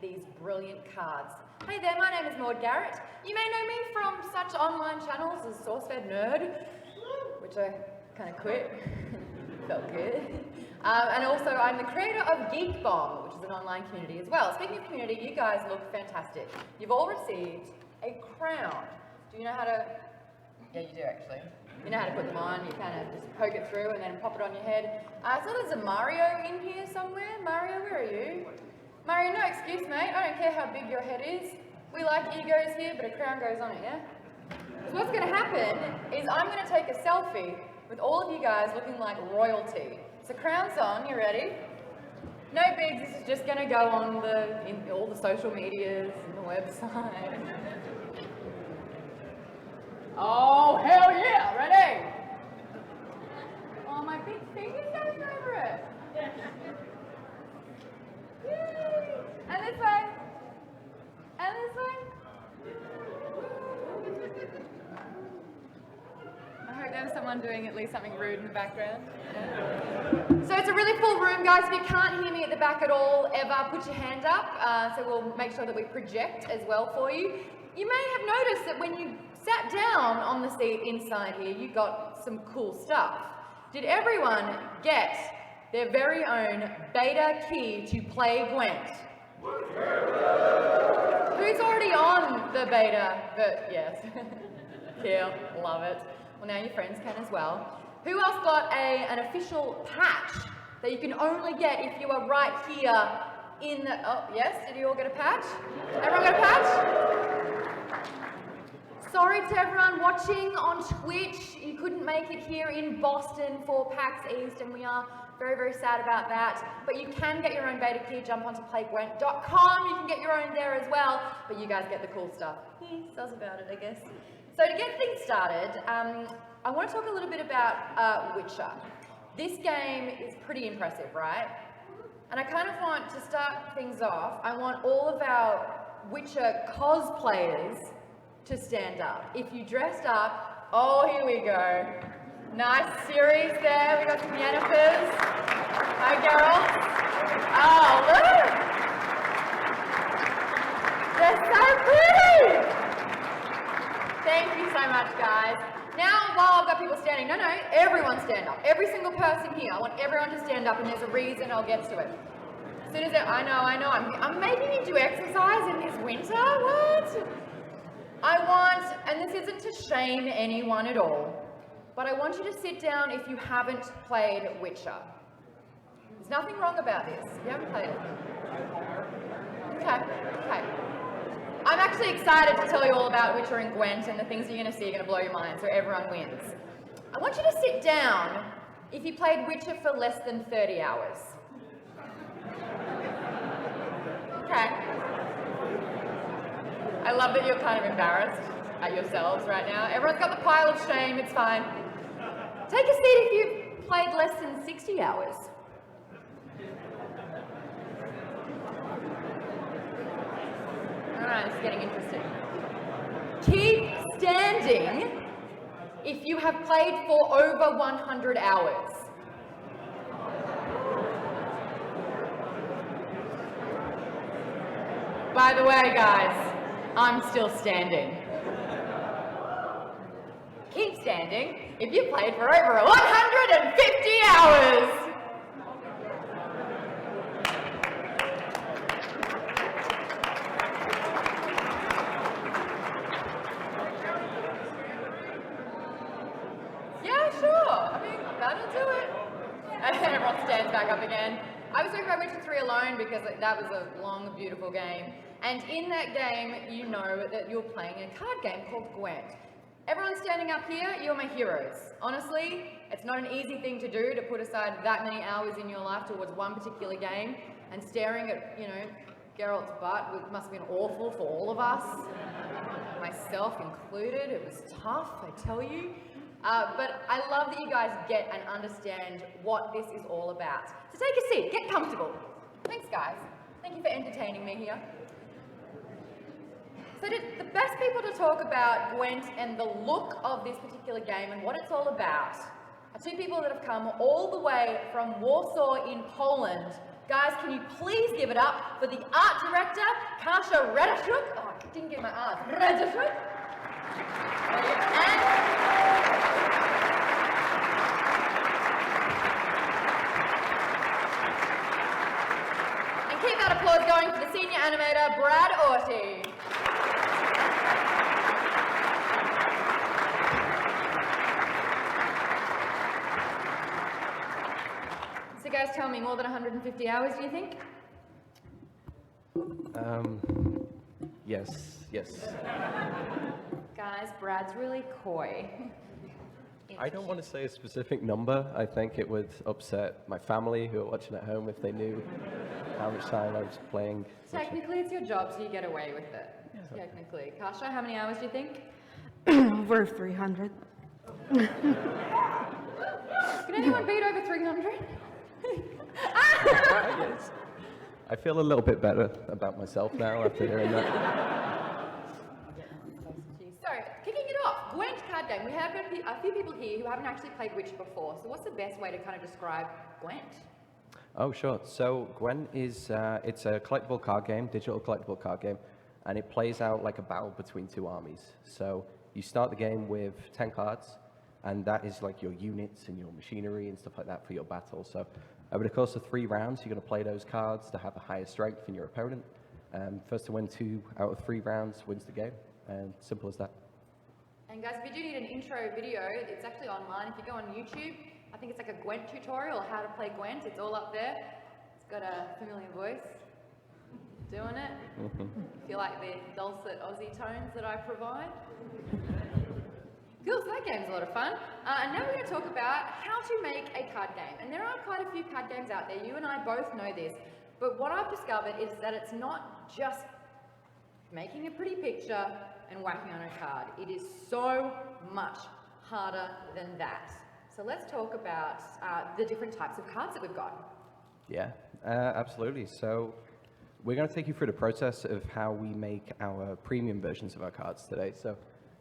these brilliant cards. Hey there, my name is Maud Garrett. You may know me from such online channels as SourceFed Nerd, which I kind of quit. Felt good. And also I'm the creator of Geek Bomb, which is an online community as well. Speaking of community, you guys look fantastic. You've all received a crown. Do you know how to... Yeah, you do actually. You know how to put them on, you kind of just poke it through and then pop it on your head. So there's a Mario in here somewhere. Mario, where are you? Mario, no excuse, mate. I don't care how big your head is. We like egos here, but a crown goes on it, yeah? So what's going to happen is I'm going to take a selfie with all of you guys looking like royalty. So crown's on, you ready? No bigs, this is just going to go on in all the social medias and the website. Oh, hell yeah, ready? Oh, my big finger's going over it. Yay. And this way. And this way. I hope there was someone doing at least something rude in the background. Yeah. So it's a really full room, guys. If you can't hear me at the back at all, ever, put your hand up. So we'll make sure that we project as well for you. You may have noticed that when you sat down on the seat inside here, you got some cool stuff. Did everyone get their very own beta key to play Gwent? Who's already on the beta? Yes. Cool, love it. Well, now your friends can as well. Who else got an official patch that you can only get if you are right here in the... Oh, yes? Did you all get a patch? Everyone got a patch? Sorry to everyone watching on Twitch. You couldn't make it here in Boston for PAX East, and we are very, very sad about that. But you can get your own beta key. Jump onto playgwent.com. You can get your own there as well. But you guys get the cool stuff. Sounds about it, I guess. So to get things started, I want to talk a little bit about Witcher. This game is pretty impressive, right? And I kind of want to start things off. I want all of our Witcher cosplayers to stand up. If you dressed up, oh, here we go. Nice series there. We got some Yennifers. Hi, girls. Oh, look. They're so pretty. Thank you so much, guys. Now, while I've got people standing, no, everyone stand up. Every single person here. I want everyone to stand up, and there's a reason. I'll get to it. As soon as I know. I'm making you do exercise in this winter. What? I want, and this isn't to shame anyone at all, but I want you to sit down if you haven't played Witcher. There's nothing wrong about this. You haven't played it. Okay. I'm actually excited to tell you all about Witcher and Gwent, and the things you're going to see are going to blow your mind, so everyone wins. I want you to sit down if you played Witcher for less than 30 hours. Okay. I love that you're kind of embarrassed at yourselves right now. Everyone's got the pile of shame, it's fine. Take a seat if you've played less than 60 hours. Alright, it's getting interesting. Keep standing if you have played for over 100 hours. By the way, guys, I'm still standing. Keep standing if you played for over 150 hours. Yeah, sure. I mean, that'll do it. And everyone stands back up again. I was talking about Witcher 3 alone because that was a long, beautiful game. And in that game, you know that you're playing a card game called Gwent. Everyone standing up here, you're my heroes. Honestly, it's not an easy thing to do to put aside that many hours in your life towards one particular game, and staring at, Geralt's butt must have been awful for all of us, myself included. It was tough, I tell you. But I love that you guys get and understand what this is all about. So take a seat, get comfortable. Thanks, guys. Thank you for entertaining me here. So the best people to talk about Gwent and the look of this particular game and what it's all about are two people that have come all the way from Warsaw in Poland Guys, can you please give it up for the art director, Kasha Redashuk? Oh, I didn't get my art. Redashuk. And keep that applause going for the senior animator, Brad Orty. So guys, tell me, more than 150 hours, do you think? Yes. Guys, Brad's really coy. I don't want to say a specific number. I think it would upset my family who are watching at home if they knew how much time I was playing. Technically, it's your job, so you get away with it. Yeah. Technically. Kasha, how many hours do you think? Over 300. Can anyone beat over 300? Yes. I feel a little bit better about myself now after hearing that. So, kicking it off, Gwent card game. We have a few people here who haven't actually played Witch before, so what's the best way to kind of describe Gwent? Oh, sure. So Gwent is it's a collectible card game, digital collectible card game, and it plays out like a battle between two armies. So you start the game with 10 cards, and that is like your units and your machinery and stuff like that for your battle. So over the course of 3 rounds, you're going to play those cards to have a higher strength than your opponent. First to win 2 out of 3 rounds wins the game, and simple as that. And guys, if you do need an intro video, it's actually online. If you go on YouTube, I think it's like a Gwent tutorial, how to play Gwent. It's all up there. It's got a familiar voice doing it. If you like the dulcet Aussie tones that I provide. Cool, so that game's a lot of fun. And now we're going to talk about how to make a card game. And there are quite a few card games out there. You and I both know this. But what I've discovered is that it's not just making a pretty picture and whacking on a card. It is so much harder than that. So let's talk about the different types of cards that we've got. Yeah, absolutely. So we're going to take you through the process of how we make our premium versions of our cards today. So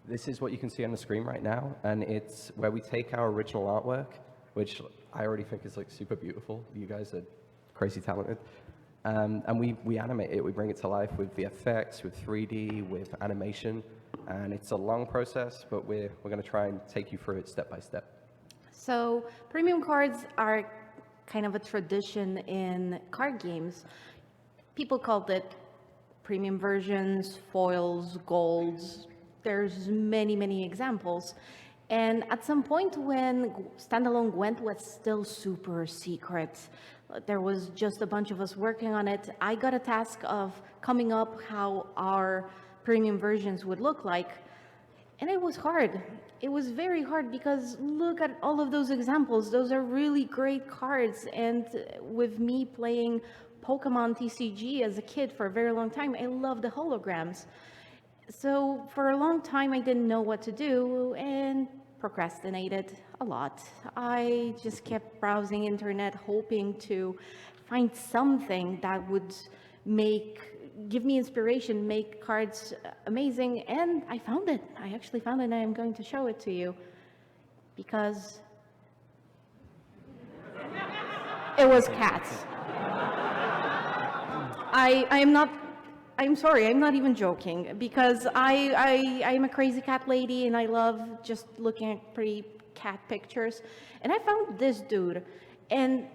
this is what you can see on the screen right now, and it's where we take our original artwork, which I already think is like super beautiful. You guys are crazy talented. And we animate it, we bring it to life with VFX, with 3D, with animation, and it's a long process, but we're going to try and take you through it step by step. So premium cards are kind of a tradition in card games. People called it premium versions, foils, golds. There's many examples. And at some point when standalone Gwent was still super secret, there was just a bunch of us working on it, I got a task of coming up how our premium versions would look like. And it was hard. It was very hard because look at all of those examples. Those are really great cards. And with me playing Pokemon TCG as a kid for a very long time, I love the holograms. So for a long time, I didn't know what to do and procrastinated a lot. I just kept browsing internet, hoping to find something that would give me inspiration, make cards amazing, and I found it. I actually found it, and I'm going to show it to you because it was cats. I'm sorry, I'm not even joking, because I'm a crazy cat lady and I love just looking at pretty cat pictures. And I found this dude, and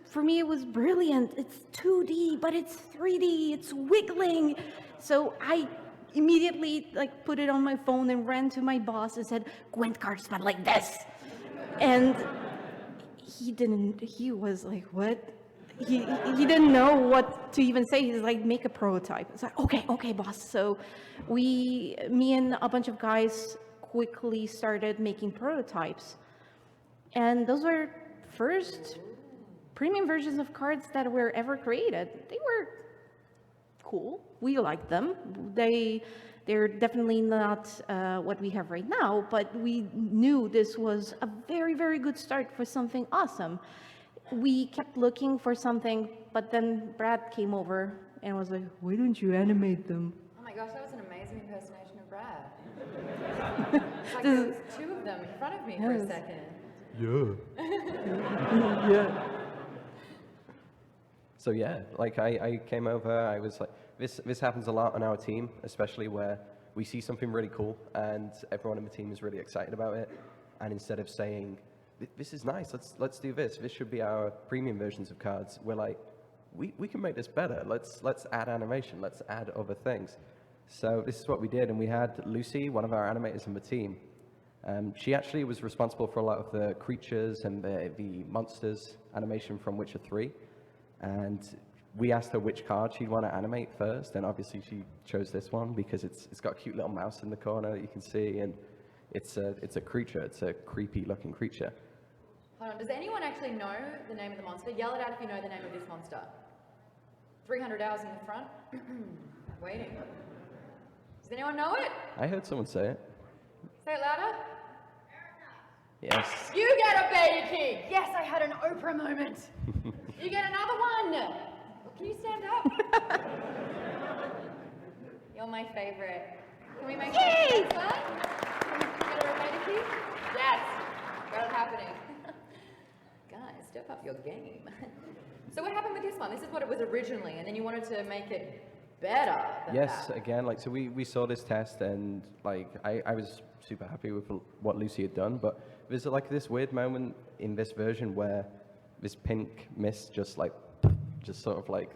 for me, it was brilliant. It's 2D, but it's 3D, it's wiggling. So I immediately put it on my phone and ran to my boss and said, Gwent cards but like this. And he was like, what? He didn't know what to even say. He's like, make a prototype. It's like, okay, boss. So me and a bunch of guys quickly started making prototypes. And those were first premium versions of cards that were ever created. They were cool. We liked them. They're definitely not what we have right now, but we knew this was a very, very good start for something awesome. We kept looking for something, but then Brad came over and was like, why don't you animate them? Oh my gosh, that was an amazing impersonation of Brad. It's like there was 2 of them in front of me for a second. Yeah. Yeah. So yeah, like I came over, I was like, this happens a lot on our team, especially where we see something really cool and everyone in the team is really excited about it. And instead of saying, this is nice, let's do this should be our premium versions of cards, we're like, we can make this better, let's add animation, let's add other things. So this is what we did, and we had Lucy, one of our animators in the team. She actually was responsible for a lot of the creatures and the monsters animation from Witcher 3. And we asked her which card she'd want to animate first, and obviously she chose this one because it's got a cute little mouse in the corner that you can see, and it's a creature, it's a creepy looking creature. Hold on, does anyone actually know the name of the monster? Yell it out if you know the name of this monster. 300 hours in the front. Waiting. Does anyone know it? I heard someone say it. Say it louder. Yes. You get a beta king! Yes, I had an Oprah moment. You get another one. Well, can you stand up? You're my favorite. Can we make it fun? Get a beta king? Yes. Got it happening. Guys, step up your game. So what happened with this one? This is what it was originally, and then you wanted to make it better than Yes, that. again, like, so we saw this test, and like I was super happy with what Lucy had done, but there's like this weird moment in this version where this pink mist just sort of like,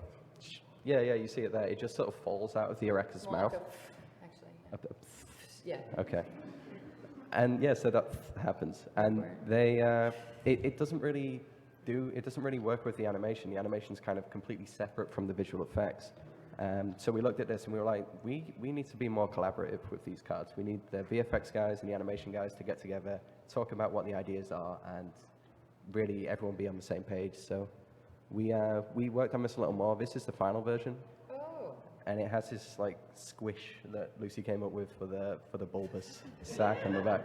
yeah, you see it there, it just sort of falls out of the Erector's More mouth. like actually. Yeah. Okay. And yeah, so that happens, and it doesn't really work with the animation. The animation's kind of completely separate from the visual effects. So we looked at this and we were like, we need to be more collaborative with these cards. We need the VFX guys and the animation guys to get together, talk about what the ideas are, and really everyone be on the same page. So we worked on this a little more. This is the final version. Oh. And it has this like squish that Lucy came up with for the bulbous sack on the back.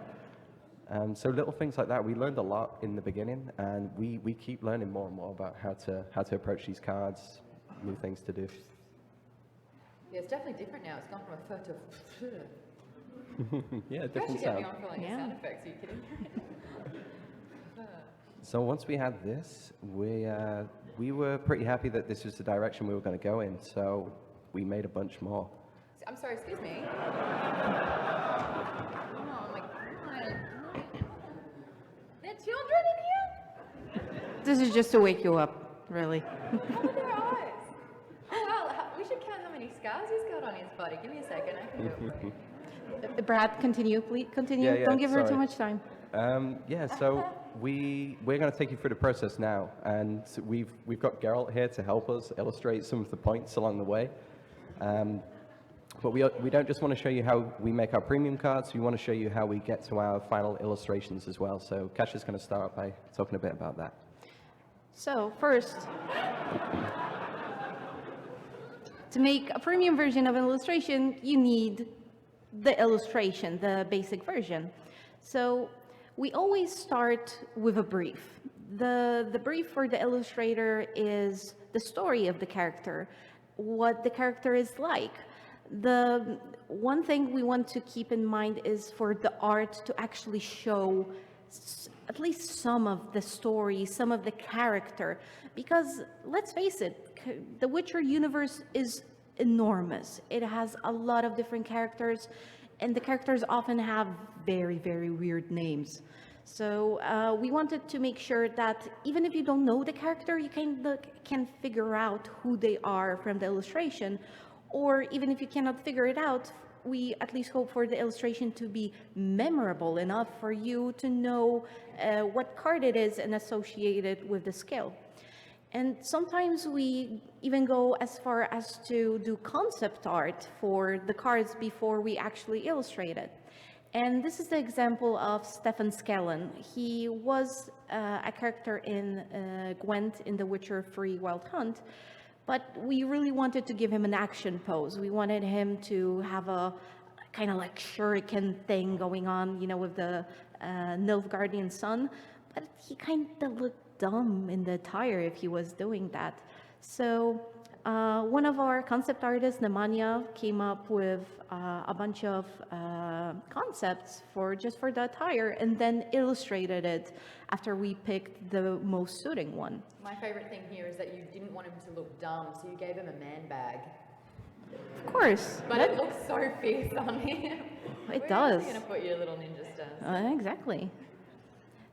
So little things like that. We learned a lot in the beginning, and we keep learning more and more about how to approach these cards, new things to do. Yeah, it's definitely different now. It's gone from a photo to... Yeah, You different actually get me sound. on for like Yeah. sound effects. Are you kidding? So once we had this, we were pretty happy that this was the direction we were going to go in. So we made a bunch more. I'm sorry, excuse me. Oh my god. There are children in here? This is just to wake you up, really. How are their eyes? Oh wow, we should count how many scars he's got on his body. Give me a second, I can do it for you. Brad, continue, please. Continue. Yeah, Don't give her too sorry. much time. Yeah, so we're going to take you through the process now, and we've got Geralt here to help us illustrate some of the points along the way. But we don't just want to show you how we make our premium cards, we want to show you how we get to our final illustrations as well. So Kasia is going to start by talking a bit about that. So first, to make a premium version of an illustration, you need the illustration, the basic version. So we always start with a brief. The brief for the illustrator is the story of the character, what the character is like. The one thing we want to keep in mind is for the art to actually show at least some of the story, some of the character, because let's face it, the Witcher universe is enormous. It has a lot of different characters, and the characters often have very, very weird names. So we wanted to make sure that even if you don't know the character, you can figure out who they are from the illustration, or even if you cannot figure it out, we at least hope for the illustration to be memorable enough for you to know what card it is and associate it with the skill. And sometimes we even go as far as to do concept art for the cards before we actually illustrate it. And this is the example of Stefan Skellen. He was a character in Gwent in The Witcher 3 Wild Hunt, but we really wanted to give him an action pose. We wanted him to have a kind of like shuriken thing going on, you know, with the Nilfgaardian sun, but he kind of looked dumb in the attire if he was doing that. So One of our concept artists, Nemanja, came up with a bunch of concepts for the attire and then illustrated it after we picked the most suiting one. My favorite thing here is that you didn't want him to look dumb, so you gave him a man bag. Of course. But it looks so fierce on him. It does. We're going to put your little ninja stance. Exactly.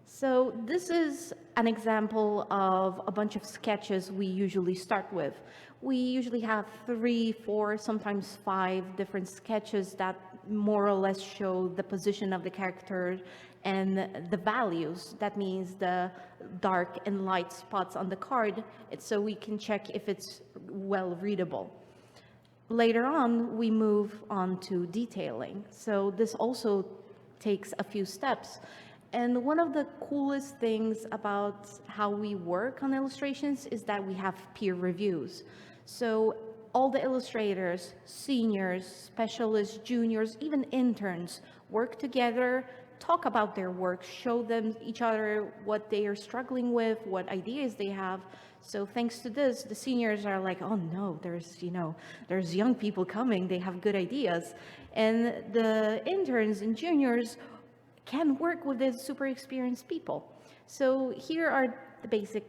So this is an example of a bunch of sketches we usually start with. We usually have 3, 4, sometimes 5 different sketches that more or less show the position of the character and the values. That means the dark and light spots on the card, so we can check if it's well readable. Later on, we move on to detailing. So this also takes a few steps. And one of the coolest things about how we work on illustrations is that we have peer reviews. So all the illustrators, seniors, specialists, juniors, even interns work together, talk about their work, show them each other what they are struggling with, what ideas they have. So thanks to this, the seniors are like, oh no, there's young people coming, they have good ideas. And the interns and juniors can work with these super experienced people. So here are the basic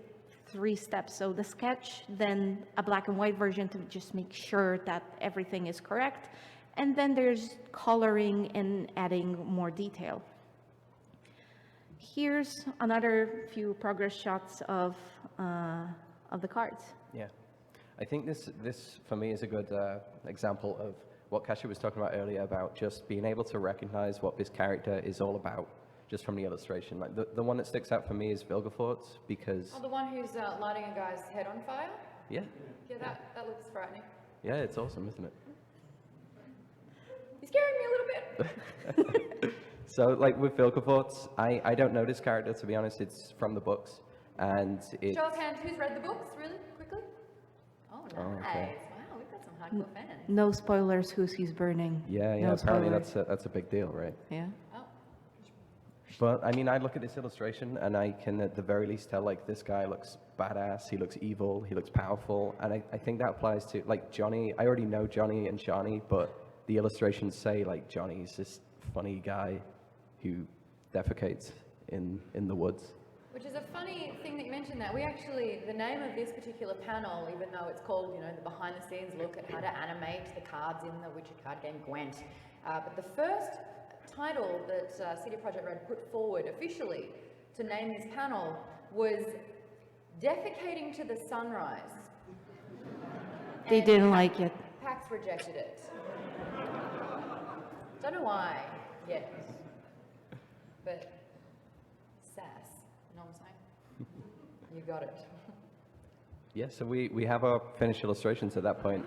3 steps. So the sketch, then a black and white version to just make sure that everything is correct. And then there's coloring and adding more detail. Here's another few progress shots of the cards. Yeah, I think this for me is a good example of what Kasia was talking about earlier about just being able to recognize what this character is all about just from the illustration. Like the one that sticks out for me is Vilgefortz because... Oh, the one who's lighting a guy's head on fire? Yeah. Yeah, that looks frightening. Yeah, it's awesome, isn't it? You're scaring me a little bit. So like with Vilgefortz, I don't know this character, to be honest. It's from the books. And it's... Show of hands, who's read the books, really, quickly? Oh, nice. Oh, okay. Wow, we've got some hardcore fans. No spoilers, who's he's burning. Yeah, No apparently spoilers. that's a big deal, right? Yeah. Oh. But I mean, I look at this illustration and I can at the very least tell like this guy looks badass, he looks evil, he looks powerful. And I think that applies to like Johnny. I already know Johnny and Shani, but the illustrations say like Johnny's this funny guy who defecates in the woods. Which is a funny thing that you mentioned that. We actually, the name of this particular panel, even though it's called, the behind the scenes look at how to animate the cards in the Witcher card game Gwent. But the first title that CD Projekt Red put forward officially to name this panel was Defecating to the Sunrise. They didn't like it. PAX rejected it. Don't know why yet. But sass. You know what I'm saying? You got it. Yeah, so we have our finished illustrations at that point.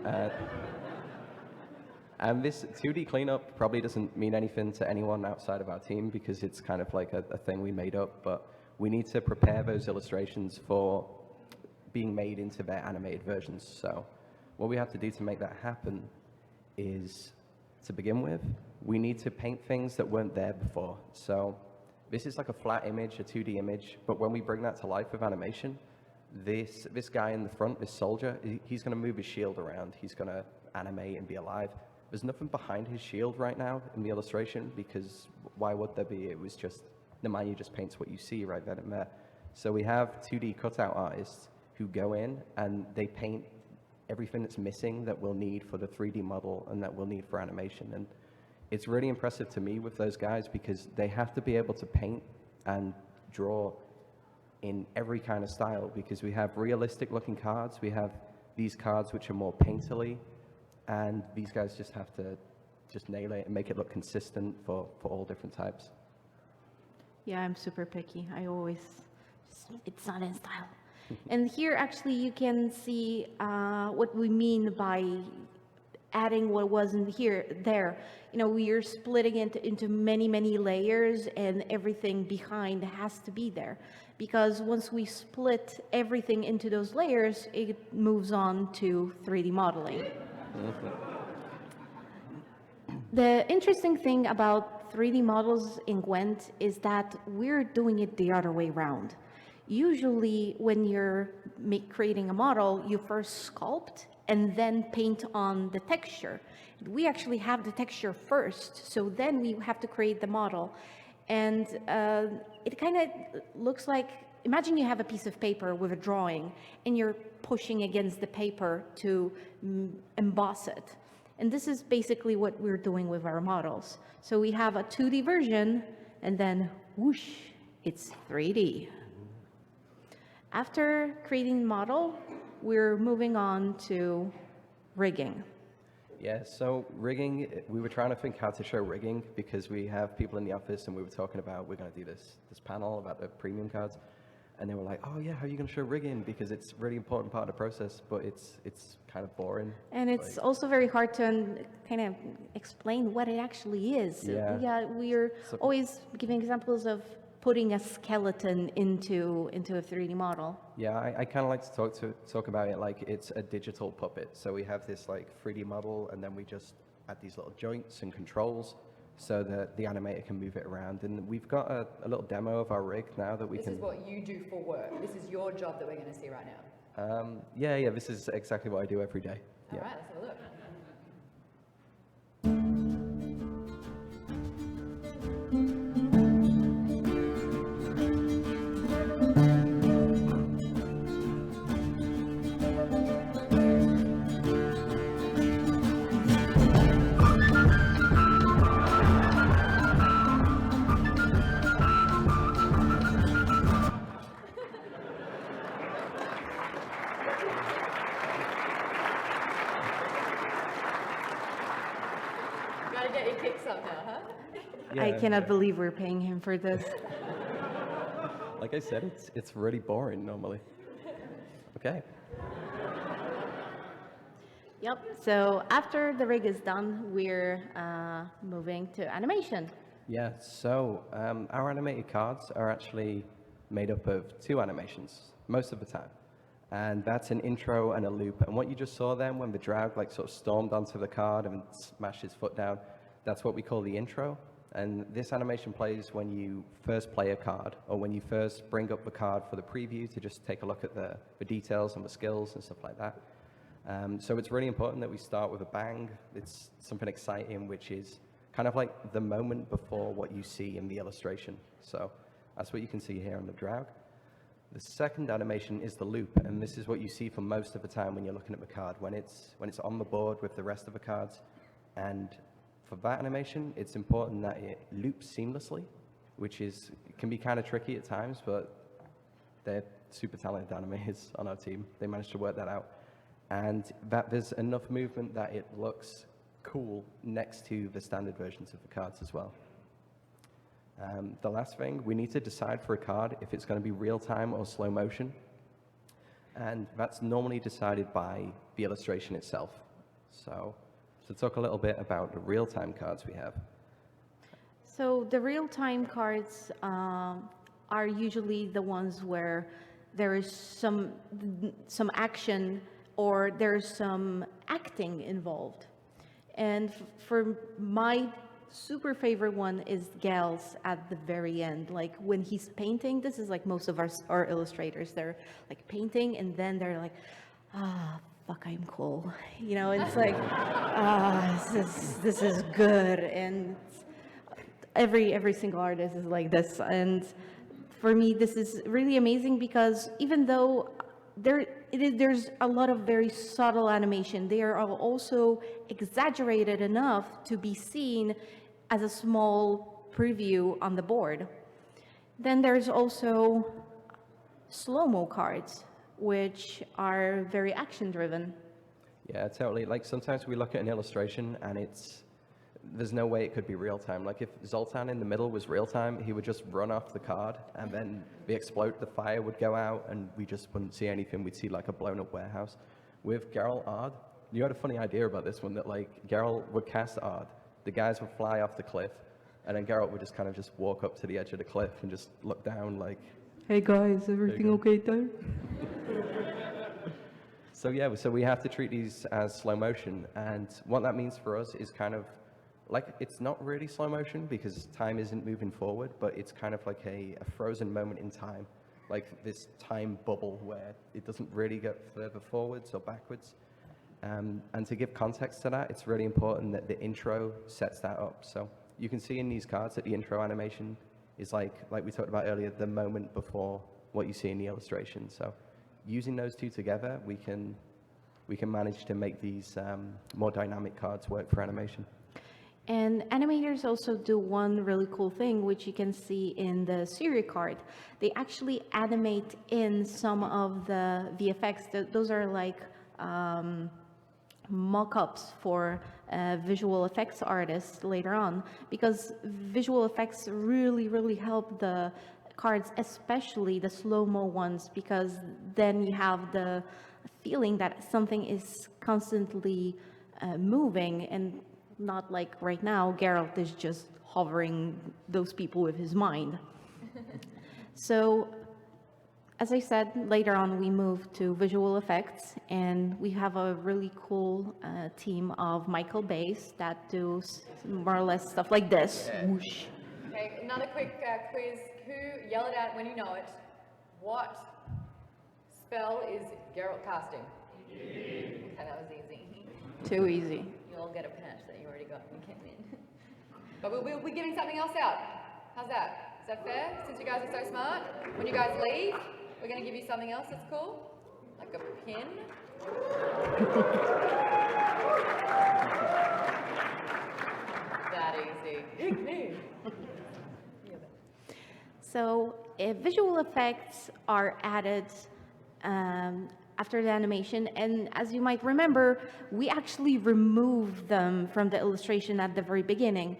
And this 2D cleanup probably doesn't mean anything to anyone outside of our team because it's kind of like a thing we made up, but we need to prepare those illustrations for being made into their animated versions. So what we have to do to make that happen is, to begin with, we need to paint things that weren't there before. So this is like a flat image, a 2D image, but when we bring that to life with animation, this guy in the front, this soldier, he's going to move his shield around. He's going to animate and be alive. There's nothing behind his shield right now in the illustration because why would there be? It was just, Nemanja just paints what you see right then and there. So we have 2D cutout artists who go in and they paint everything that's missing that we'll need for the 3D model and that we'll need for animation. And it's really impressive to me with those guys because they have to be able to paint and draw in every kind of style because we have realistic looking cards, we have these cards which are more painterly, and these guys just have to just nail it and make it look consistent for all different types. Yeah, I'm super picky. I always, it's not in style. And here actually you can see what we mean by adding what wasn't there. We are splitting it into many layers and everything behind has to be there. Because once we split everything into those layers, it moves on to 3D modeling. The interesting thing about 3D models in Gwent is that we're doing it the other way around. Usually when you're creating a model, you first sculpt and then paint on the texture. We actually have the texture first, so then we have to create the model. And it kind of looks like, imagine you have a piece of paper with a drawing, and you're pushing against the paper to emboss it. And this is basically what we're doing with our models. So we have a 2D version, and then whoosh, it's 3D. After creating the model, we're moving on to rigging. Yeah, so rigging, we were trying to think how to show rigging because we have people in the office and we were talking about we're going to do this panel about the premium cards. And they were like, oh yeah, how are you going to show rigging? Because it's a really important part of the process, but it's kind of boring. And it's also very hard to kind of explain what it actually is. Yeah. We're always giving examples of putting a skeleton into a 3D model. Yeah, I kind of like to talk about it like it's a digital puppet. So we have this like 3D model, and then we just add these little joints and controls so that the animator can move it around. And we've got a little demo of our rig now that we can... This is what you do for work. This is your job that we're going to see right now. Yeah, this is exactly what I do every day. All right, let's have a look. Gotta get your kicks up now, huh? I cannot believe we're paying him for this. Like I said, it's really boring normally. Okay. Yep, so after the rig is done, we're moving to animation. Yeah, so our animated cards are actually made up of 2 animations most of the time. And that's an intro and a loop. And what you just saw then when the drag like sort of stormed onto the card and smashed his foot down, that's what we call the intro. And this animation plays when you first play a card or when you first bring up the card for the preview to just take a look at the details and the skills and stuff like that. So it's really important that we start with a bang. It's something exciting, which is kind of like the moment before what you see in the illustration. So that's what you can see here on the drag. The second animation is the loop, and this is what you see for most of the time when you're looking at the card, when it's on the board with the rest of the cards. And for that animation, it's important that it loops seamlessly, which can be kind of tricky at times, but they're super talented animators on our team. They managed to work that out. And that there's enough movement that it looks cool next to the standard versions of the cards as well. The last thing, we need to decide for a card if it's going to be real-time or slow motion. And that's normally decided by the illustration itself. So talk a little bit about the real-time cards we have. So the real-time cards are usually the ones where there is some action or there's some acting involved. And for my super favorite one is Gal's at the very end. Like when he's painting, this is like most of our illustrators, they're like painting and then they're like, fuck, I'm cool. You know, it's like, this is good. And every single artist is like this. And for me, this is really amazing because even though there's a lot of very subtle animation, they are also exaggerated enough to be seen as a small preview on the board. Then there's also slow-mo cards, which are very action-driven. Yeah, totally. Like sometimes we look at an illustration and there's no way it could be real time. Like if Zoltan in the middle was real time, he would just run off the card and then the fire would go out and we just wouldn't see anything. We'd see like a blown up warehouse. With Geralt Ard, you had a funny idea about this one, that like Geralt would cast Ard, the guys would fly off the cliff, and then Geralt would just kind of just walk up to the edge of the cliff and just look down like, hey guys, everything okay there? So yeah, so we have to treat these as slow motion, and what that means for us is kind of like, it's not really slow motion because time isn't moving forward, but it's kind of like a frozen moment in time, like this time bubble where it doesn't really get further forwards or backwards. And to give context to that, it's really important that the intro sets that up. So you can see in these cards that the intro animation is like we talked about earlier, the moment before what you see in the illustration. So using those two together, we can manage to make these more dynamic cards work for animation. And animators also do one really cool thing, which you can see in the ASSIRE card. They actually animate in some of the VFX. Those are like mock-ups for visual effects artists later on, because visual effects really, really help the cards, especially the slow-mo ones, because then you have the feeling that something is constantly moving, and not like right now, Geralt is just hovering those people with his mind. So, as I said, later on we moved to visual effects, and we have a really cool team of Michael Bays that do more or less stuff like this. Yeah. Whoosh. Okay, another quick quiz. Who, yell it out when you know it. What spell is Geralt casting? Okay, that was easy. Too easy. You'll all get a patch that you already got. You can't win. But we'll be giving something else out. How's that? Is that fair? Since you guys are so smart, when you guys leave, we're going to give you something else that's cool, like a pin. That easy. So visual effects are added after the animation, and as you might remember, we actually removed them from the illustration at the very beginning,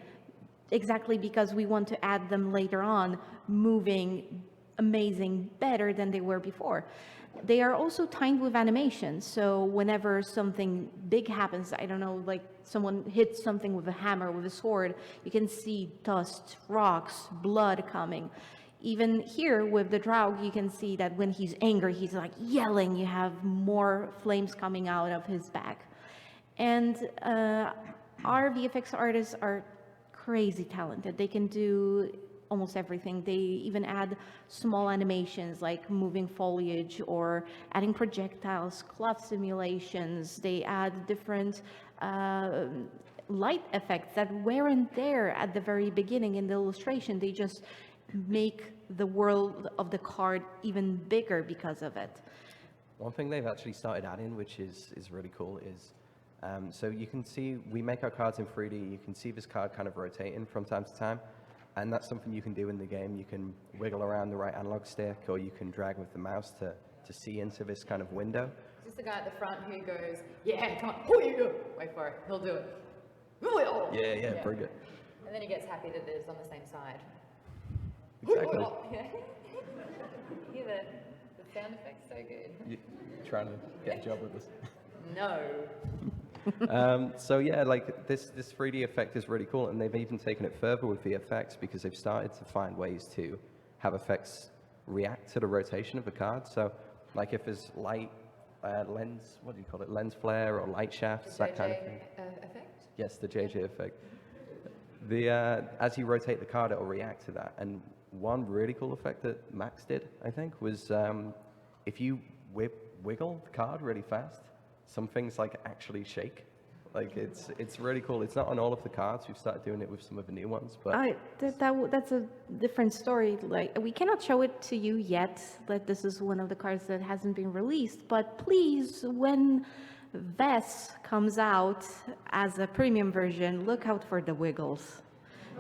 exactly because we want to add them later on, moving amazing, better than they were before. They are also timed with animation, so whenever something big happens, I don't know, like someone hits something with a hammer, with a sword, you can see dust, rocks, blood coming. Even here with the Draug, you can see that when he's angry, he's like yelling, you have more flames coming out of his back. And our VFX artists are crazy talented. They can do almost everything. They even add small animations like moving foliage or adding projectiles, cloth simulations. They add different light effects that weren't there at the very beginning in the illustration. They just make the world of the card even bigger because of it. One thing they've actually started adding, which is really cool, is so you can see we make our cards in 3D. You can see this card kind of rotating from time to time, and that's something you can do in the game. You can wiggle around the right analog stick, or you can drag with the mouse to see into this kind of window. Is this the guy at the front who goes, yeah, come on, oh, you go. Wait for it, he'll do it. Yeah, bring it. And then he gets happy that it's on the same side. Exactly. Yeah. Hear the sound effect's so good. You trying to get a job with us? No. So yeah, like this 3D effect is really cool, and they've even taken it further with VFX because they've started to find ways to have effects react to the rotation of the card. So like if there's light, lens, what do you call it, lens flare or light shafts, that kind of thing. Effect? Yes, the JJ effect. As you rotate the card, it'll react to that. And one really cool effect that Max did, I think, was if you wiggle the card really fast, some things like actually shake. Like it's really cool. It's not on all of the cards. We've started doing it with some of the new ones, but That's a different story. Like, we cannot show it to you yet. That this is one of the cards that hasn't been released. But please, when Vess comes out as a premium version, look out for the wiggles.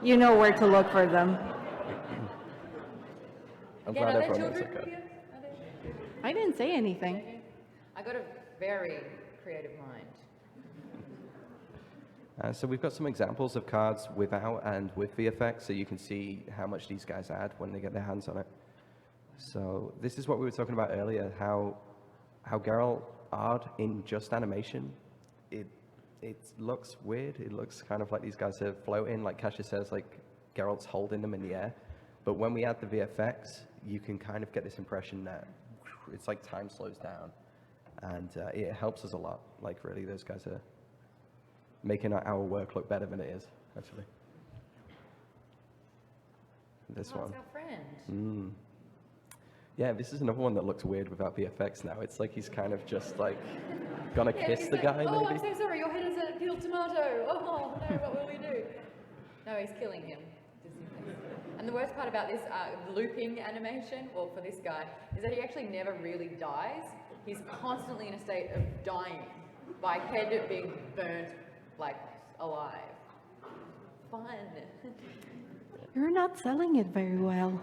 You know where to look for them. I'm Yeah, glad are there everyone knows children that card. here? Are there children? I didn't say anything. I got a very creative mind. So we've got some examples of cards without and with VFX, so you can see how much these guys add when they get their hands on it. So this is what we were talking about earlier, how Geralt art in just animation, it looks weird. It looks kind of like these guys are floating, like Kasia says, like Geralt's holding them in the air. But when we add the VFX, you can kind of get this impression that it's like time slows down, and it helps us a lot. Like really, those guys are making our work look better than it is, actually. This Oh, one. it's our friend. Yeah, this is another one that looks weird without VFX now. It's like he's kind of just like gonna Yeah, kiss he's the like, guy, oh, I'm maybe? so sorry, your head is a peeled tomato. Oh, no, what will we do? No, he's killing him. And the worst part about this looping animation, well, for this guy, is that he actually never really dies. He's constantly in a state of dying by head being burnt, like, alive. Fun. You're not selling it very well.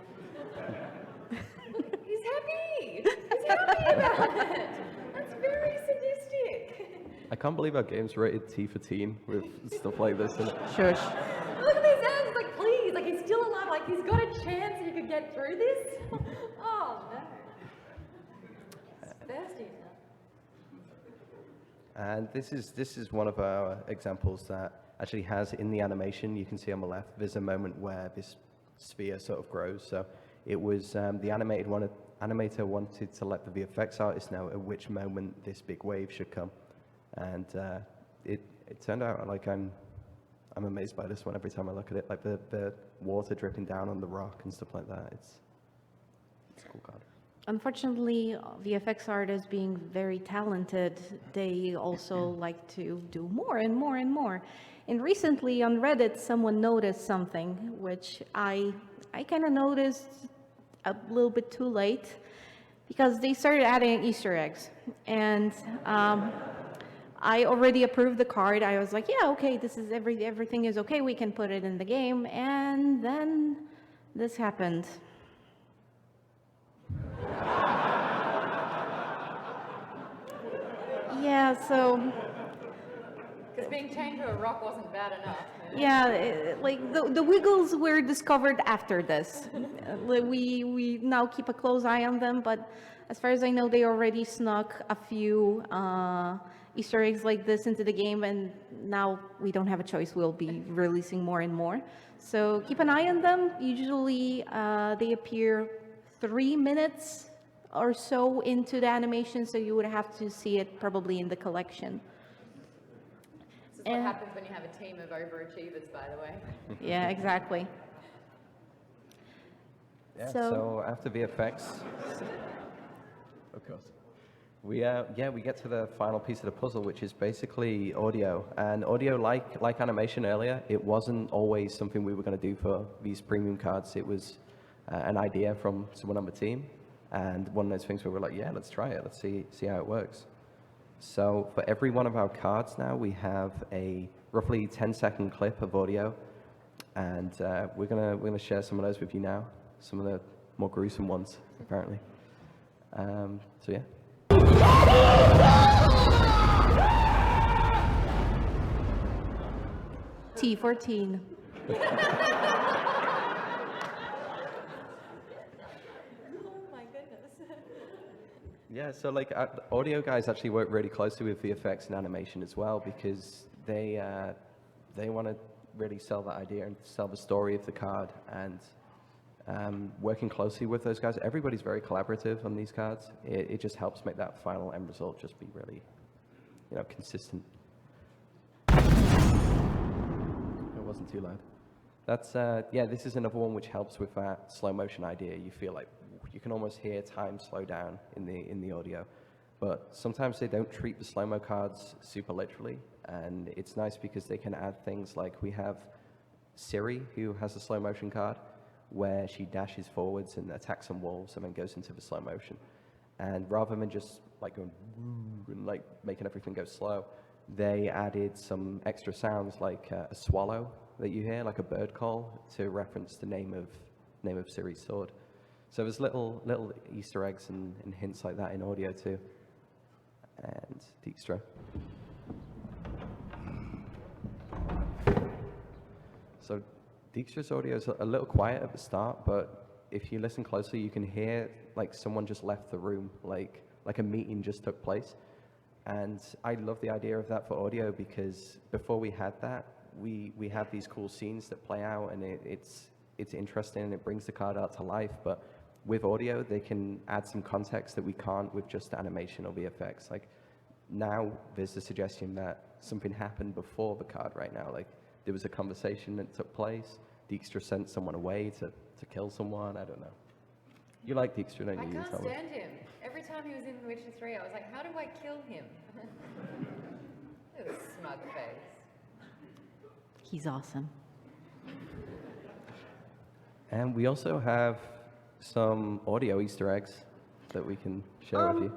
He's happy! He's happy about it! That's very sadistic. I can't believe our game's rated T for teen with stuff like this in it. Shush. Look at these ads, like, please, like, he's still alive, like, he's got a chance he could get through this. Oh, no. It's thirsty. And this is one of our examples that actually has in the animation, you can see on the left, there's a moment where this sphere sort of grows. So it was the animator wanted to let the VFX artist know at which moment this big wave should come. And it turned out like I'm amazed by this one every time I look at it, like the water dripping down on the rock and stuff like that. It's a cool card. Unfortunately, VFX artists being very talented, they also like to do more and more and more. And recently on Reddit, someone noticed something, which I kind of noticed a little bit too late, because they started adding Easter eggs. And I already approved the card. I was like, yeah, okay, this is everything is okay. We can put it in the game. And then this happened. Yeah, so Because being chained to a rock wasn't bad enough. yeah, like the wiggles were discovered after this. We now keep a close eye on them, but as far as I know, they already snuck a few Easter eggs like this into the game, and now we don't have a choice. We'll be releasing more and more. So keep an eye on them. Usually they appear 3 minutes or so into the animation, so you would have to see it probably in the collection. This is what happens when you have a team of overachievers, by the way. Yeah, exactly. Yeah, so after VFX, of course, we get to the final piece of the puzzle, which is basically audio. And audio, like animation earlier, it wasn't always something we were going to do for these premium cards. It was an idea from someone on the team, and one of those things where we're like, yeah, let's try it. Let's see how it works. So for every one of our cards now, we have a roughly 10-second clip of audio, and we're gonna share some of those with you now. Some of the more gruesome ones, apparently. So yeah. T14. Oh my goodness. Yeah, so like audio guys actually work really closely with VFX and animation as well, because they want to really sell that idea and sell the story of the card, and working closely with those guys, everybody's very collaborative on these cards. It just helps make that final end result just be really, consistent. It wasn't too loud. That's this is another one which helps with that slow motion idea. You feel like you can almost hear time slow down in the audio, but sometimes they don't treat the slow-mo cards super literally, and it's nice because they can add things like we have Siri, who has a slow motion card where she dashes forwards and attacks some wolves and then goes into the slow motion. And rather than just like going and like making everything go slow, they added some extra sounds like a swallow that you hear, like a bird call, to reference the name of Siri's sword. So there's little Easter eggs and hints like that in audio too. And Dijkstra. So Dijkstra's audio is a little quiet at the start, but if you listen closely, you can hear like someone just left the room, like a meeting just took place. And I love the idea of that for audio, because before we had that, we have these cool scenes that play out, and it's interesting and it brings the card out to life. But with audio, they can add some context that we can't with just animation or VFX. Like now, there's the suggestion that something happened before the card right now. Like there was a conversation that took place. Dijkstra sent someone away to kill someone. I don't know. You like Dijkstra, don't you? I can't stand him. Every time time he was in The Witcher 3, I was like, how do I kill him? Look at his smug face. He's awesome. And we also have some audio Easter eggs that we can share with you.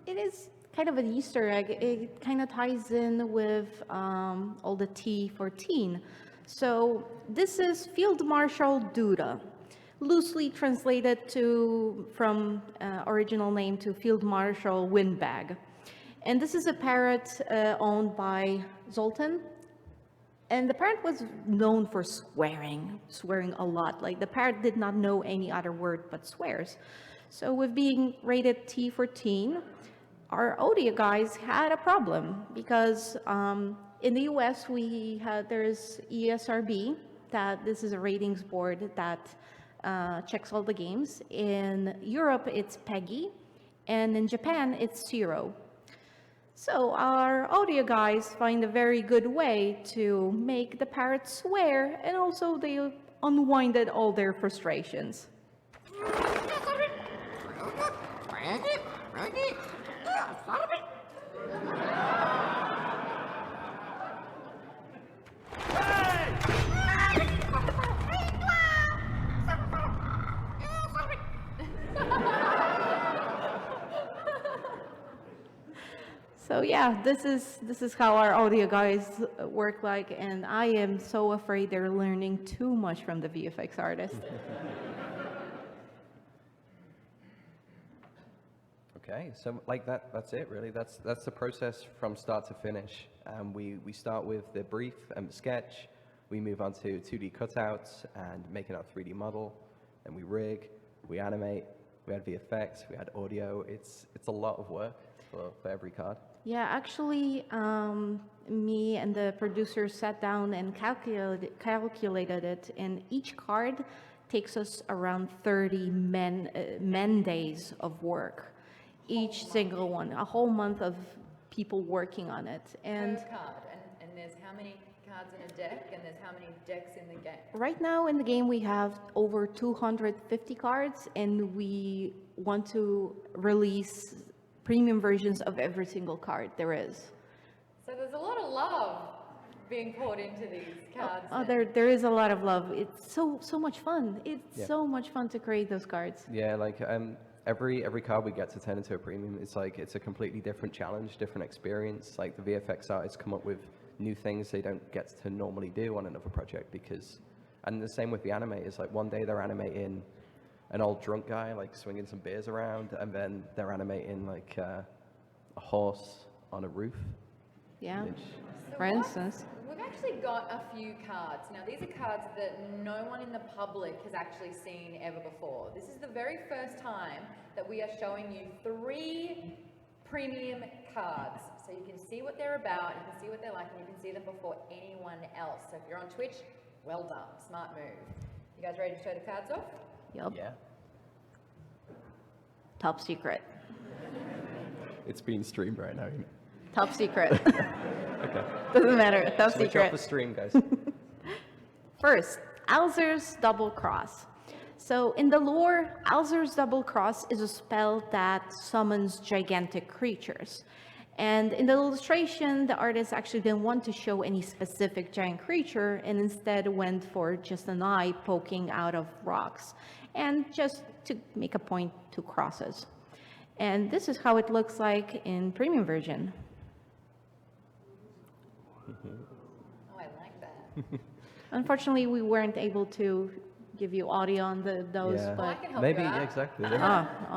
It is kind of an Easter egg. It kind of ties in with all the T for teen. So this is Field Marshal Duda, loosely translated from original name to Field Marshal Windbag. And this is a parrot owned by Zoltan. And the parrot was known for swearing a lot. Like, the parrot did not know any other word but swears. So with being rated T for teen, our audio guys had a problem because in the US there's ESRB, that this is a ratings board that checks all the games. In Europe, it's PEGI, and in Japan, it's 0. So our audio guys find a very good way to make the parrot swear, and also they unwinded all their frustrations. So yeah, this is how our audio guys work like, and I am so afraid they're learning too much from the VFX artist. Okay, so like that's it really. That's the process from start to finish. We start with the brief and sketch. We move on to 2D cutouts and making our 3D model. Then we rig, we animate, we add VFX, we add audio. It's a lot of work for every card. Yeah, actually, me and the producers sat down and calculated it, and each card takes us around 30 men days of work. Each single one, a whole month of people working on it. And Per card, and there's how many cards in a deck, and there's how many decks in the game? right now in the game we have over 250 cards, and we want to release premium versions of every single card there is. So there's a lot of love being poured into these cards. Oh, there is a lot of love. It's so much fun. It's Yeah. so much fun to create those cards. Yeah, like every card we get to turn into a premium, it's a completely different challenge, different experience. Like the VFX artists come up with new things they don't get to normally do on another project and the same with the animators. Like one day they're animating an old drunk guy like swinging some beers around, and then they're animating like a horse on a roof. Yeah. Which- For instance. We've actually got a few cards. Now, these are cards that no one in the public has actually seen ever before. This is the very first time that we are showing you 3 premium cards. So you can see what they're about, you can see what they're like, and you can see them before anyone else. So if you're on Twitch, well done. Smart move. You guys ready to show the cards off? Yep. Yeah. Top secret. It's being streamed right now. Top secret. Okay. Doesn't matter. Top Switch off the secret. stream, guys. First, ALZUR'S Double Cross. So in the lore, ALZUR'S Double Cross is a spell that summons gigantic creatures. And in the illustration, the artist actually didn't want to show any specific giant creature, and instead went for just an eye poking out of rocks, and just to make a point to crosses. And this is how it looks like in premium version. Oh, I like that. Unfortunately, we weren't able to give you audio on those, Yeah. I but can help Maybe, you out. yeah, exactly. Yeah. oh,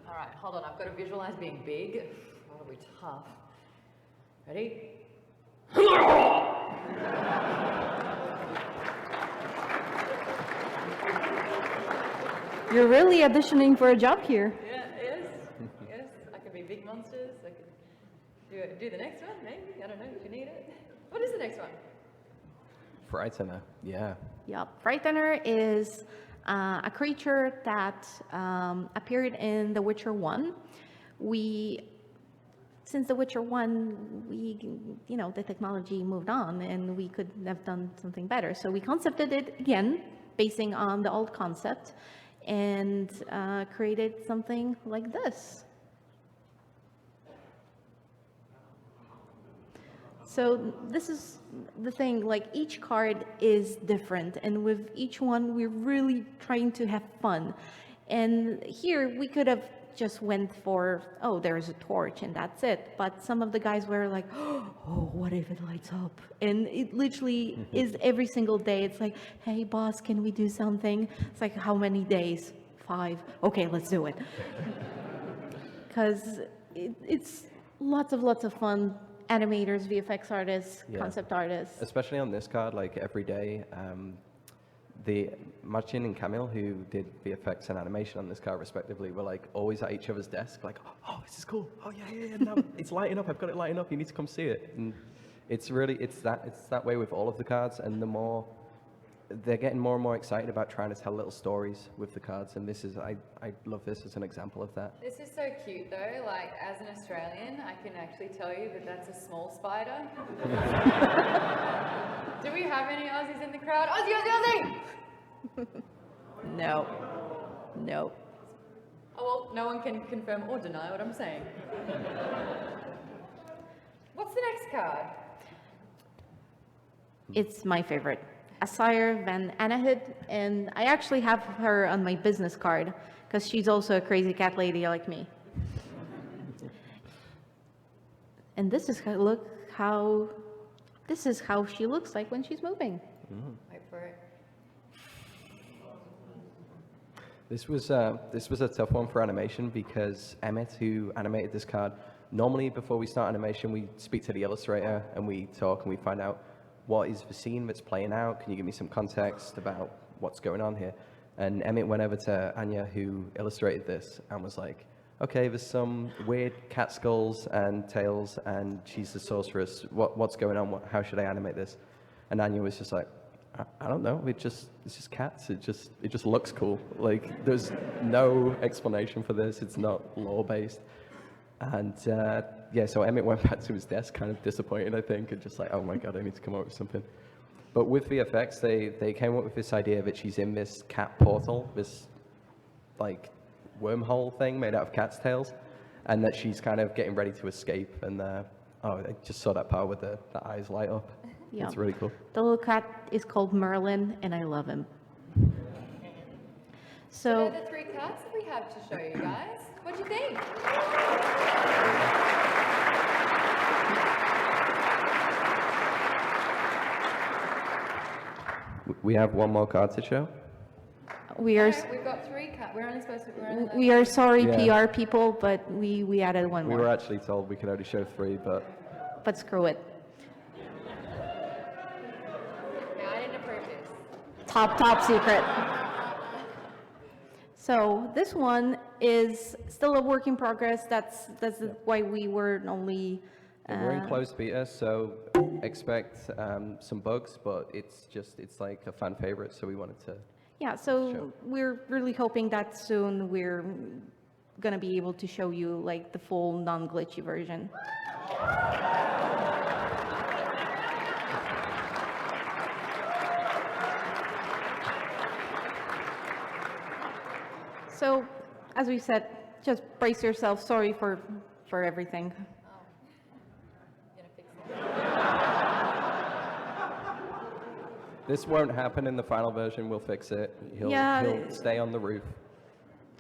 All right, hold on. I've got to visualize being big. That'll be tough. Ready? you're really auditioning for a job here. Yeah, yes. Yes. I could be big monsters. I could do the next one, maybe. I don't know if you need it. What is the next one? Frightener. Yeah. Yep. Frightener is a creature that appeared in The Witcher 1. Since The Witcher 1, the technology moved on and we could have done something better. So we concepted it again, basing on the old concept, and created something like this. So this is the thing, like each card is different, and with each one, we're really trying to have fun. And here, we could have just went for, oh, there's a torch, and that's it. But some of the guys were like, oh, what if it lights up? And it literally is every single day. It's like, hey, boss, can we do something? It's like, how many days? 5. Okay, let's do it. Because it's lots of fun. Animators, VFX artists, Yeah. concept artists. Especially on this card, like every day, the Marcin and Camille, who did VFX and animation on this card respectively, were like always at each other's desk, like, oh, this is cool. Oh yeah, no, it's lighting up. I've got it lighting up. You need to come see it. And it's that way with all of the cards. And the more they're getting more and more excited about trying to tell little stories with the cards. And this is, I love this as an example of that. This is so cute though, like as an Australian, I can actually tell you that that's a small spider. Do we have any Aussies in the crowd? Aussie, Aussie, Aussie! No. Oh well, no one can confirm or deny what I'm saying. What's the next card? It's my favorite. ASSIRE van ANAHID, and I actually have her on my business card because she's also a crazy cat lady like me. And this is how she looks like when she's moving. Wait for it. This was a tough one for animation because Emmett, who animated this card, normally before we start animation, we speak to the illustrator and we talk and we find out what is the scene that's playing out. Can you give me some context about what's going on here? And Emmett went over to Anya, who illustrated this, and was like, okay, there's some weird cat skulls and tails, and she's the sorceress. What's going on? How should I animate this? And Anya was just like, I don't know. It's just cats. It just looks cool. Like there's no explanation for this. It's not lore based. And yeah, so Emmett went back to his desk, kind of disappointed, I think, and just like, oh my god, I need to come up with something. But with VFX, they came up with this idea that she's in this cat portal, this like wormhole thing made out of cat's tails, and that she's kind of getting ready to escape. And I just saw that part with the eyes light up. Yeah. It's really cool. The little cat is called Merlin, and I love him. So So they're the 3 cards that we have to show you guys. What do you think? We have one more card to show. we are No, we've got 3 cards. We're only supposed to. we are sorry, Yeah. PR people, but we added one We more. were actually told we could only show 3, but But screw it. Yeah, I didn't approve this. Top secret. So this one is still a work in progress. That's why we were only. we're in closed beta, so expect some bugs, but it's like a fan favorite, so we wanted to. Yeah, so Sure. we're really hoping that soon we're gonna be able to show you like the full non-glitchy version. So, as we said, just brace yourself. Sorry for everything. Gonna fix it. This won't happen in the final version. We'll fix it. He'll stay on the roof.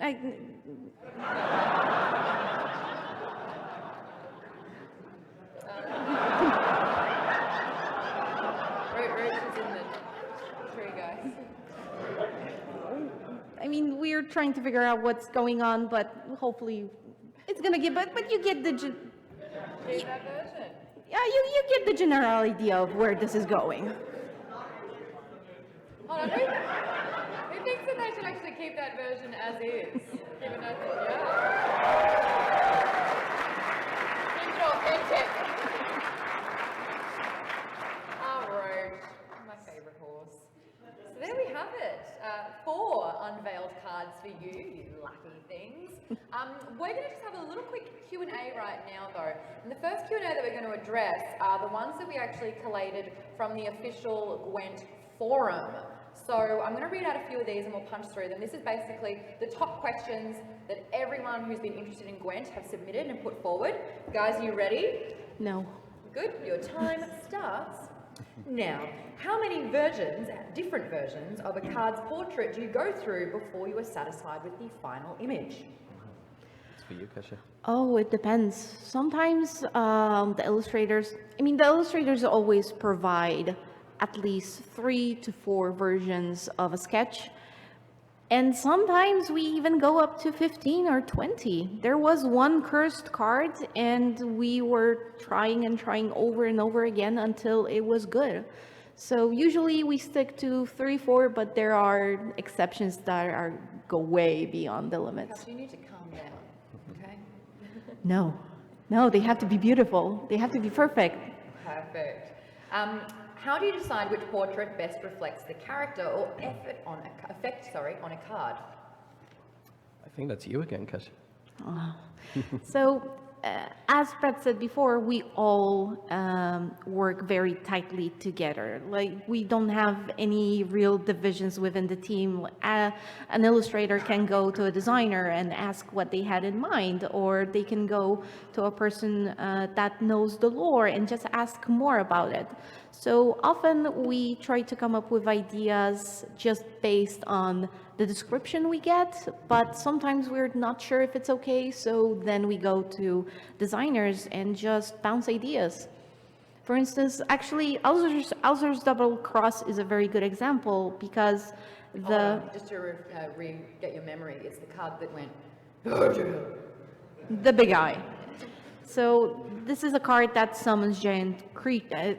Roach is in the tree, guys. I mean, we're trying to figure out what's going on, but hopefully it's gonna get. But you get the. Keep that version. Yeah, you get the general idea of where this is going. Hold on, who thinks that they should actually keep that version as is? Even though, yeah. Keep it authentic. Oh, Roach, my favorite horse. So there we have it. 4 unveiled cards for you, you lucky things. We're going to just have a little quick Q&A right now, though. And the first Q&A that we're going to address are the ones that we actually collated from the official Gwent forum. So I'm going to read out a few of these and we'll punch through them. This is basically the top questions that everyone who's been interested in Gwent have submitted and put forward. Guys, are you ready? No. Good, your time starts now. How many versions, different versions, of a card's portrait do you go through before you are satisfied with the final image? It's for you, Kasia. Oh, it depends. Sometimes the illustrators always provide at least 3 to 4 versions of a sketch. And sometimes we even go up to 15 or 20. There was one cursed card, and we were trying and trying over and over again until it was good. So usually we stick to 3, 4, but there are exceptions that go way beyond the limits. You need to calm down, okay? No, they have to be beautiful. They have to be perfect. Perfect. How do you decide which portrait best reflects the character or effect on a card? I think that's you again, Kasia. So, as Brett said before, we all work very tightly together. Like, we don't have any real divisions within the team. An illustrator can go to a designer and ask what they had in mind, or they can go to a person that knows the lore and just ask more about it. So often we try to come up with ideas just based on the description we get, but sometimes we're not sure if it's okay, so then we go to designers and just bounce ideas. For instance, actually, ALZUR'S Double Cross is a very good example because just to get your memory, it's the card that went the big eye. So this is a card that summons giant creatures.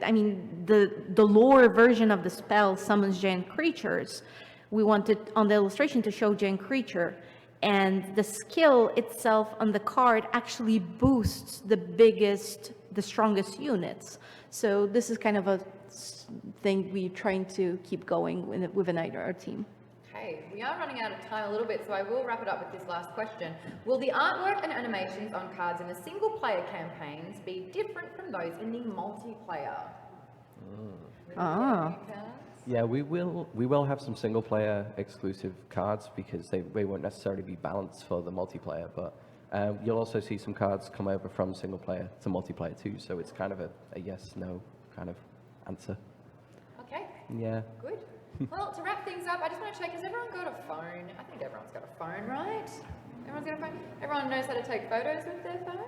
The lore version of the spell summons giant creatures. We wanted on the illustration to show giant creature, and the skill itself on the card actually boosts the strongest units. So this is kind of a thing we're trying to keep going within our team. Okay, we are running out of time a little bit, so I will wrap it up with this last question. Will the artwork and animations on cards in the single-player campaigns be different from those in the multiplayer? Yeah, we will have some single-player exclusive cards because they won't necessarily be balanced for the multiplayer, but you'll also see some cards come over from single-player to multiplayer too, so it's kind of a yes-no kind of answer. Okay. Yeah. Good. Well, to wrap things up, I just want to check, has everyone got a phone? I think everyone's got a phone, right? Everyone's got a phone? Everyone knows how to take photos with their phone?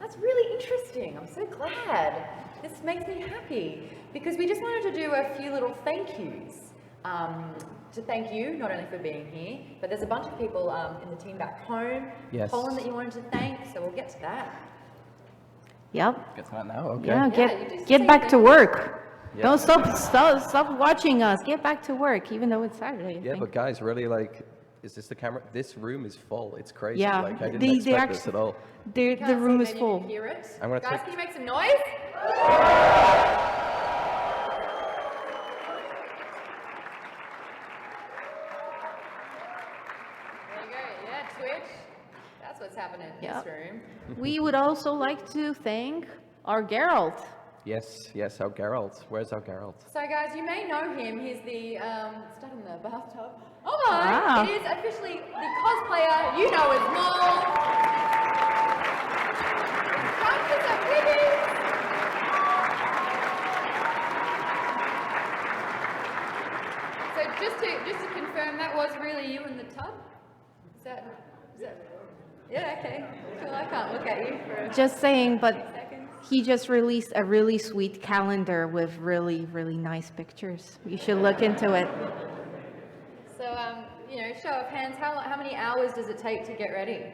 That's really interesting. I'm so glad. This makes me happy because we just wanted to do a few little thank yous. To thank you, not only for being here, but there's a bunch of people in the team back home, Yes. Colin, that you wanted to thank, so we'll get to that. Yep. Get to that now, okay. Yeah, you just get say back to thank you. work. Yeah. Don't stop watching us. Get back to work, even though it's Saturday. I Yeah, think. but guys, really, like, is this the camera? This room is full. It's crazy. Yeah, Like, I didn't expect this at all. The Can't room see, is maybe full. you can hear it. I'm gonna Guys, take- can you make some noise? There you go. Yeah, Twitch. That's what's happening in Yep. this room. We would also like to thank our Geralt. Yes, our Geralt. Where's our Geralt? So guys, you may know him. He's the stud in the bathtub. Oh my! Wow. It is officially the cosplayer you know as Noel. Time for some piggies. So just to confirm, that was really you in the tub. Is that? Yeah. Okay. Cool. I can't look at you for Just saying, but seconds. he just released a really sweet calendar with really, really nice pictures. You should look into it. So show of hands. How many hours does it take to get ready?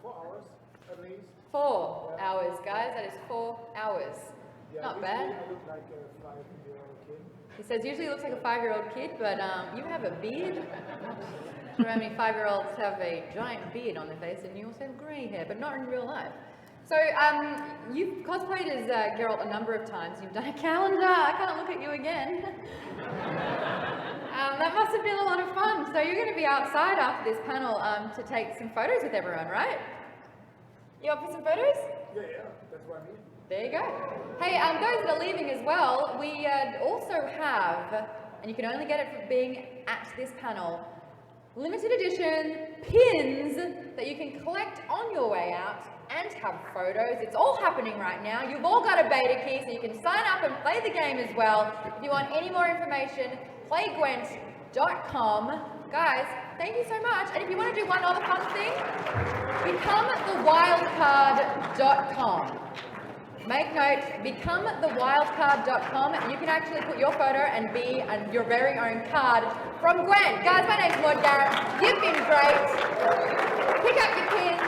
4 hours at least. 4 hours, guys. That is 4 hours. Yeah, Not usually bad. I look like a 5-year-old kid. He says usually looks like a 5-year-old kid, but you have a beard. I'm sure how many 5-year-olds have a giant beard on their face, and you also have grey hair, but not in real life. So you've cosplayed as Geralt a number of times. You've done a calendar. I can't look at you again. That must have been a lot of fun. So you're going to be outside after this panel to take some photos with everyone, right? You up for some photos? Yeah, that's what I mean. There you go. Hey, those that are leaving as well, we also have, and you can only get it for being at this panel, limited edition pins that you can collect on your way out and have photos. It's all happening right now. You've all got a beta key, so you can sign up and play the game as well. If you want any more information, playgwent.com. Guys, thank you so much. And if you want to do one other fun thing, become thewildcard.com. Make note, becomethewildcard.com. You can actually put your photo and be your very own card from Gwent. Guys, my name's Maud Garrett. You've been great. Pick up your pins.